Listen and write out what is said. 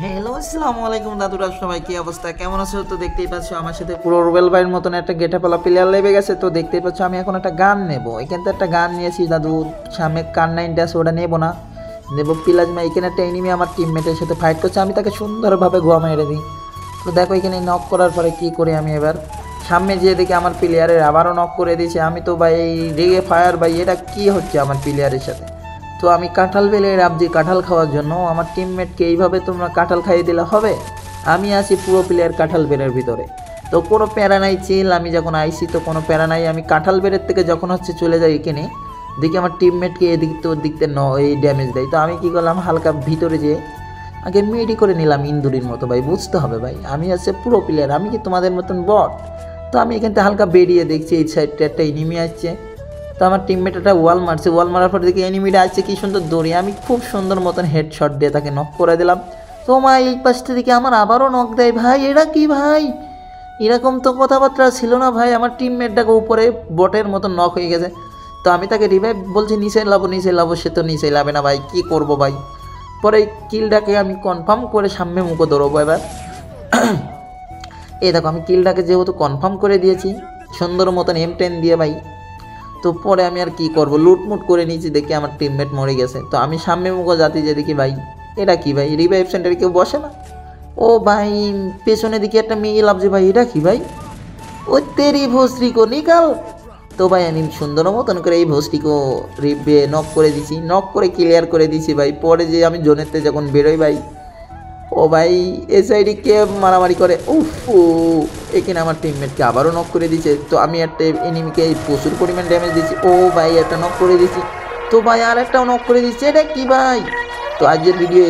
Hello, আসসালামু আলাইকুম দাদুরা, সবাই কি অবস্থা, কেমন আছো? তো দেখতেই পাচ্ছ আমার সাথে পুরো রুবেল ভাইয়ের মতন একটা গেটাপালা প্লেয়ার লেগে গেছে। তো দেখতেই পাচ্ছ আমি এখন একটা গান নেব, এখান থেকে একটা গান নিয়েছি দাদু, সামনে কার 9 আছে ওটা নেবো না, নেবো পিলাজমা। এখানে একটা এনিমি আমার টিমমেটের সাথে ফাইট করছে, আমি তাকে সুন্দরভাবে গোয়া মেরে দিই। তো দেখো এখানে নক করার পরে কি করি আমি এবার, সামনে যেয়ে দেখি আমার প্লেয়ারের আবারও নক করে দিয়েছে। আমি তো ভাই রেগে ফায়ার, ভাই এটা কি হচ্ছে আমার প্লেয়ারের সাথে। তো আমি কাঁঠাল বেলে রাবজি কাঁঠাল খাওয়ার জন্য আমার টিমমেটকে এইভাবে তোমরা কাঁঠাল খাইয়ে দিলে হবে? আমি আছি পুরো প্লেয়ার কাঁঠাল বেলের ভিতরে, তো কোনো প্যারা নাই, চিল। আমি যখন আইসি তো কোনো প্যারা নাই, আমি কাঁঠাল বেলের থেকে যখন হচ্ছে চলে যাই এখানে দেখি আমার টিমমেটকে এদিক তো দিক থেকে এই ড্যামেজ দেয়। তো আমি কী করলাম, হালকা ভিতরে যেয়ে আগে মেডি করে নিলাম ইন্দুরির মতো। ভাই বুঝতে হবে ভাই, আমি আছে পুরো প্লেয়ার, আমি কি তোমাদের মতন বট? তো আমি এখান থেকে হালকা বেরিয়ে দেখছি এই সাইডটা একটা এনিমি আসছে। তো আমার টিমমেট একটা ওয়াল মারছে, ওয়াল মারার পর দেখি এনিমিটা আসছে কি সুন্দর দৌড়ে, আমি খুব সুন্দর মতন হেডশট দিয়ে তাকে নক করে দিলাম। তো মা এই পাশটা দিকে আমার আবারও নক দেয়। ভাই এটা কি ভাই, এরকম তো কথাবার্তা ছিল না ভাই। আমার টিমমেটটাকে উপরে বটের মতন নক হয়ে গেছে। তো আমি তাকে রিভাইভ বলছি, নিচে লাভো, সে তো নিচে লাভে না ভাই, কি করব ভাই। পরে কিলটাকে আমি কনফার্ম করে সামনে মুখে দৌড়বো এবার। এই দেখো আমি কিলটাকে যেহেতু কনফার্ম করে দিয়েছি সুন্দর মতন M10 দিয়ে ভাই, তো পরে আমি আর কি করব, লুটমুট করে নিয়েছি, দেখি আমার টিমমেট মরে গেছে। তো আমি সামনে মুখো যাতে যে দেখি ভাই এটা কি ভাই, রিভাইভ সেন্টারে কেউ বসে না। ও ভাই পেছনে দিকে একটা মেয়ে লাভছে ভাই, এটা কি ভাই, ও তেরি ভস্ত্রী কো নিকাল। তো ভাই আমি সুন্দর মতন করে এই ভস্ত্রীকে নক করে দিছি, নক করে ক্লিয়ার করে দিছি ভাই। পরে যে আমি জোনেতে যখন বেরোই ভাই, ও ভাই এসআইডি কে মারামারি করে, উফ এখানে আমার টিমমেটকে আবারও নক করে দিয়েছে। তো আমি একটা এনিমিকে প্রচুর পরিমাণ ড্যামেজ দিচ্ছি, ও ভাই একটা নক করে দিচ্ছি, তো ভাই আর একটাও নক করে দিচ্ছে, এটা কি ভাই। তো আজকের ভিডিও